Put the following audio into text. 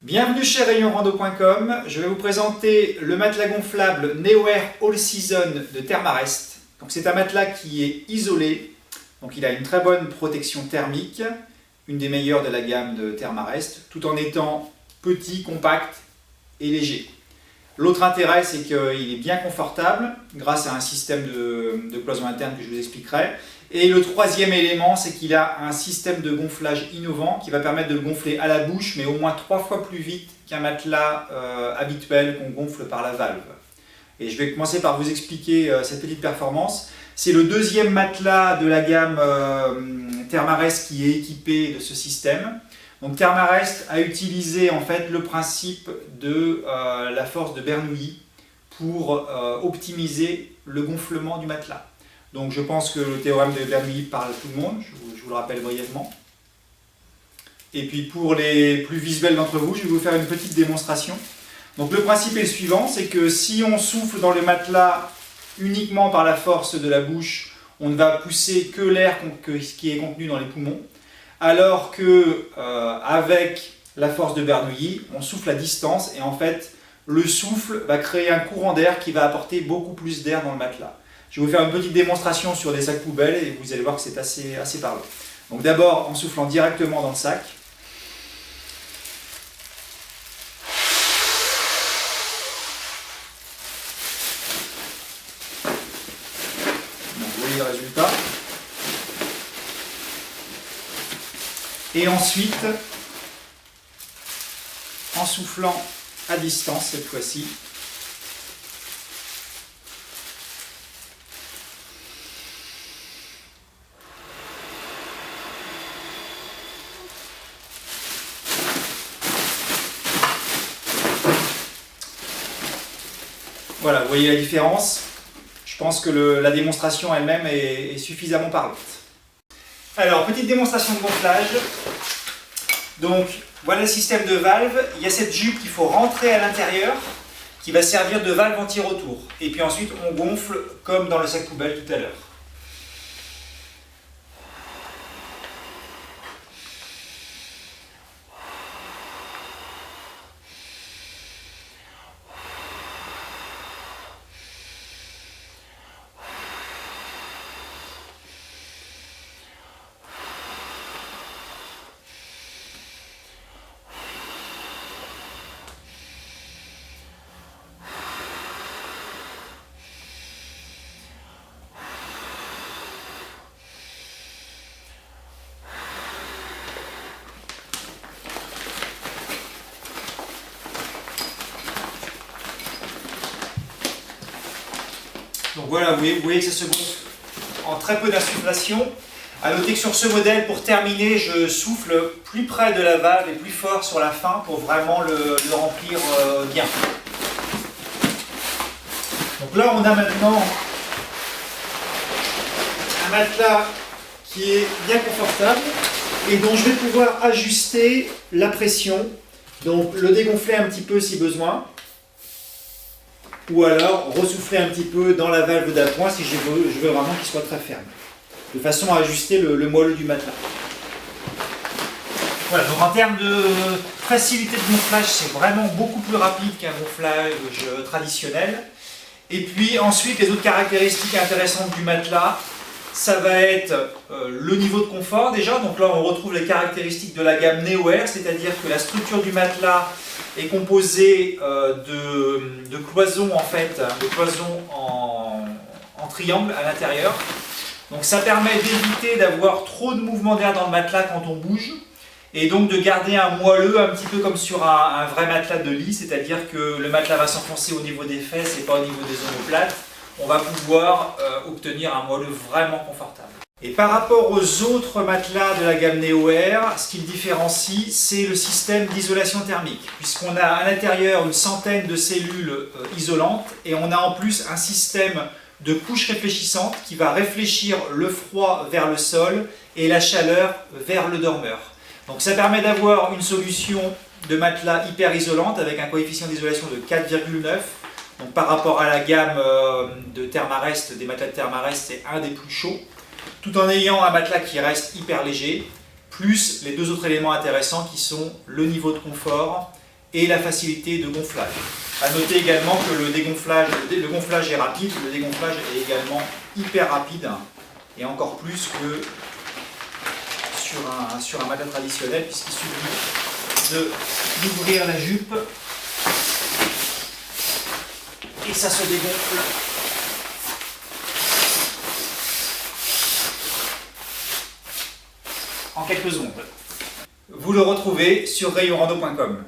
Bienvenue chez rayonrando.com, je vais vous présenter le matelas gonflable Neoair All Season de Thermarest. C'est un matelas qui est isolé, donc il a une très bonne protection thermique, une des meilleures de la gamme de Thermarest, tout en étant petit, compact et léger. L'autre intérêt, c'est qu'il est bien confortable grâce à un système de cloison interne que je vous expliquerai. Et le troisième élément, c'est qu'il a un système de gonflage innovant qui va permettre de le gonfler à la bouche, mais au moins 3 fois plus vite qu'un matelas habituel qu'on gonfle par la valve. Et je vais commencer par vous expliquer cette petite performance. C'est le deuxième matelas de la gamme Thermarest qui est équipé de ce système. Donc Thermarest a utilisé en fait le principe de la force de Bernoulli pour optimiser le gonflement du matelas. Donc je pense que le théorème de Bernoulli parle à tout le monde, je vous le rappelle brièvement. Et puis pour les plus visuels d'entre vous, je vais vous faire une petite démonstration. Donc le principe est le suivant, c'est que si on souffle dans le matelas uniquement par la force de la bouche, on ne va pousser que l'air qui est contenu dans les poumons. Alors que avec la force de Bernoulli, on souffle à distance et en fait le souffle va créer un courant d'air qui va apporter beaucoup plus d'air dans le matelas. Je vais vous faire une petite démonstration sur des sacs poubelles et vous allez voir que c'est assez parlant. Donc d'abord en soufflant directement dans le sac. Donc vous voyez le résultat. Et ensuite, en soufflant à distance cette fois-ci, voilà, vous voyez la différence. Je pense que la démonstration elle-même est suffisamment parlante. Alors, petite démonstration de gonflage. Donc, voilà le système de valve. Il y a cette jupe qu'il faut rentrer à l'intérieur, qui va servir de valve anti-retour. Et puis ensuite, on gonfle comme dans le sac poubelle tout à l'heure. Donc voilà, vous voyez que ça se gonfle en très peu d'insufflation. A noter que sur ce modèle, pour terminer, je souffle plus près de la valve et plus fort sur la fin pour vraiment le remplir bien. Donc là, on a maintenant un matelas qui est bien confortable et dont je vais pouvoir ajuster la pression. Donc le dégonfler un petit peu si besoin. Ou alors ressouffler un petit peu dans la valve d'appoint si je veux vraiment qu'il soit très ferme, de façon à ajuster le moelleux du matelas. Voilà, donc en termes de facilité de gonflage, c'est vraiment beaucoup plus rapide qu'un gonflage traditionnel. Et puis ensuite, les autres caractéristiques intéressantes du matelas, ça va être le niveau de confort déjà. Donc là, on retrouve les caractéristiques de la gamme Neoair, c'est-à-dire que la structure du matelas est composée de cloisons en triangle à l'intérieur. Donc ça permet d'éviter d'avoir trop de mouvement d'air dans le matelas quand on bouge et donc de garder un moelleux un petit peu comme sur un vrai matelas de lit, c'est-à-dire que le matelas va s'enfoncer au niveau des fesses et pas au niveau des omoplates. On va pouvoir obtenir un moelleux vraiment confortable. Et par rapport aux autres matelas de la gamme Neoair, ce qui le différencie, c'est le système d'isolation thermique, puisqu'on a à l'intérieur une centaine de cellules isolantes et on a en plus un système de couches réfléchissantes qui va réfléchir le froid vers le sol et la chaleur vers le dormeur. Donc ça permet d'avoir une solution de matelas hyper isolante avec un coefficient d'isolation de 4,9. Donc par rapport à la gamme de Thermarest, des matelas de Thermarest, c'est un des plus chauds, tout en ayant un matelas qui reste hyper léger, plus les deux autres éléments intéressants qui sont le niveau de confort et la facilité de gonflage. A noter également que le gonflage est rapide, le dégonflage est également hyper rapide et encore plus que sur un matelas traditionnel puisqu'il suffit d'ouvrir la jupe et ça se dégonfle en quelques secondes. Vous le retrouvez sur rayonrando.com.